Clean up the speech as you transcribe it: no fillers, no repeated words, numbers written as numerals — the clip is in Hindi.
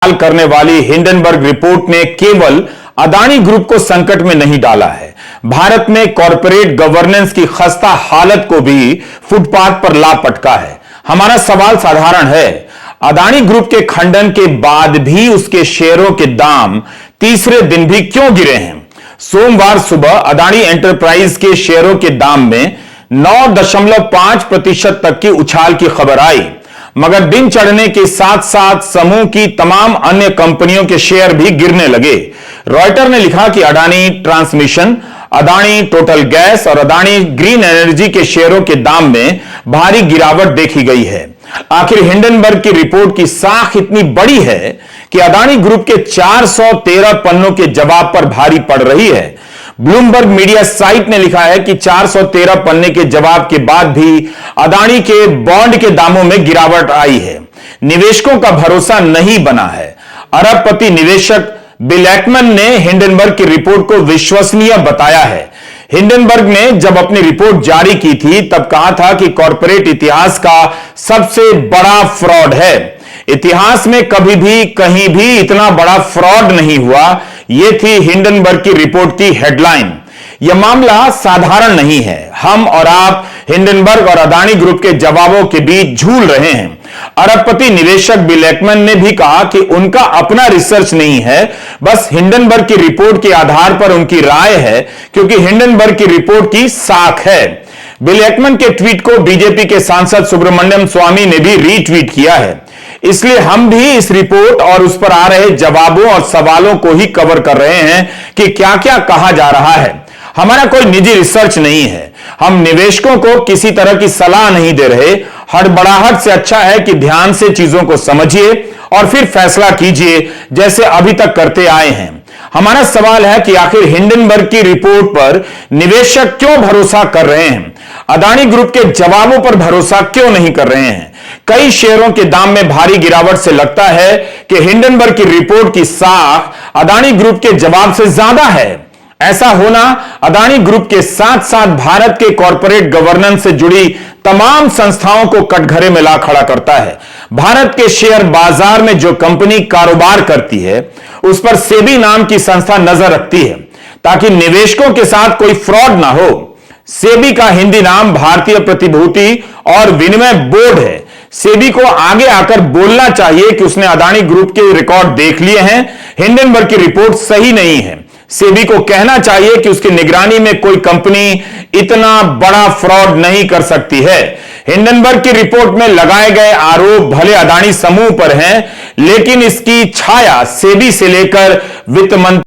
करने वाली हिंडनबर्ग रिपोर्ट ने केवल अदानी ग्रुप को संकट में नहीं डाला है, भारत में कॉरपोरेट गवर्नेंस की खस्ता हालत को भी फुटपाथ पर ला पटका है। हमारा सवाल साधारण है, अदानी ग्रुप के खंडन के बाद भी उसके शेयरों के दाम तीसरे दिन भी क्यों गिरे हैं? सोमवार सुबह अदानी एंटरप्राइज के शेयरों के दाम में 9.5% तक की उछाल की खबर आई, मगर दिन चढ़ने के साथ साथ समूह की तमाम अन्य कंपनियों के शेयर भी गिरने लगे। रॉयटर ने लिखा कि Adani transmission, Adani total gas और अडानी ग्रीन एनर्जी के शेयरों के दाम में भारी गिरावट देखी गई है। आखिर हिंडनबर्ग की रिपोर्ट की साख इतनी बड़ी है कि अडानी ग्रुप के 413 पन्नों के जवाब पर भारी पड़ रही है। ब्लूमबर्ग मीडिया साइट ने लिखा है कि 413 पन्ने के जवाब के बाद भी अडानी के बॉन्ड के दामों में गिरावट आई है। निवेशकों का भरोसा नहीं बना है। अरबपति निवेशक बिल एकमैन ने हिंडनबर्ग की रिपोर्ट को विश्वसनीय बताया है। हिंडनबर्ग ने जब अपनी रिपोर्ट जारी की थी तब कहा था कि कॉरपोरेट इतिहास का सबसे बड़ा फ्रॉड है। इतिहास में कभी भी कहीं भी इतना बड़ा फ्रॉड नहीं हुआ। यह थी हिंडनबर्ग की रिपोर्ट की हेडलाइन। यह मामला साधारण नहीं है। हम और आप हिंडनबर्ग और अडानी ग्रुप के जवाबों के बीच झूल रहे हैं। अरबपति निवेशक बिल एकमैन ने भी कहा कि उनका अपना रिसर्च नहीं है, बस हिंडनबर्ग की रिपोर्ट के आधार पर उनकी राय है, क्योंकि हिंडनबर्ग की रिपोर्ट की साख है। बिल एकमैन के ट्वीट को बीजेपी के सांसद सुब्रमण्यम स्वामी ने भी रीट्वीट किया है। इसलिए हम भी इस रिपोर्ट और उस पर आ रहे जवाबों और सवालों को ही कवर कर रहे हैं कि क्या क्या कहा जा रहा है। हमारा कोई निजी रिसर्च नहीं है। हम निवेशकों को किसी तरह की सलाह नहीं दे रहे। हड़बड़ाहट से अच्छा है कि ध्यान से चीजों को समझिए और फिर फैसला कीजिए, जैसे अभी तक करते आए हैं। हमारा सवाल है कि आखिर हिंडनबर्ग की रिपोर्ट पर निवेशक क्यों भरोसा कर रहे हैं? अडानी ग्रुप के जवाबों पर भरोसा क्यों नहीं कर रहे हैं? कई शेयरों के दाम में भारी गिरावट से लगता है कि हिंडनबर्ग की रिपोर्ट की साख अडानी ग्रुप के जवाब से ज्यादा है। ऐसा होना अडानी ग्रुप के साथ साथ भारत के कॉरपोरेट गवर्नेंस से जुड़ी तमाम संस्थाओं को कटघरे में ला खड़ा करता है। भारत के शेयर बाजार में जो कंपनी कारोबार करती है उस पर सेबी नाम की संस्था नजर रखती है ताकि निवेशकों के साथ कोई फ्रॉड ना हो। सेबी का हिंदी नाम भारतीय प्रतिभूति और विनिमय बोर्ड है। सेबी को आगे आकर बोलना चाहिए कि उसने अडानी ग्रुप के रिकॉर्ड देख लिए हैं, हिंडनबर्ग की रिपोर्ट सही नहीं है। सेबी को कहना चाहिए कि उसकी निगरानी में कोई कंपनी इतना बड़ा फ्रॉड नहीं कर सकती है। हिंडनबर्ग की रिपोर्ट में लगाए गए आरोप भले अडानी समूह पर हैं, लेकिन इसकी छाया सेबी से लेकर वित्त मंत्री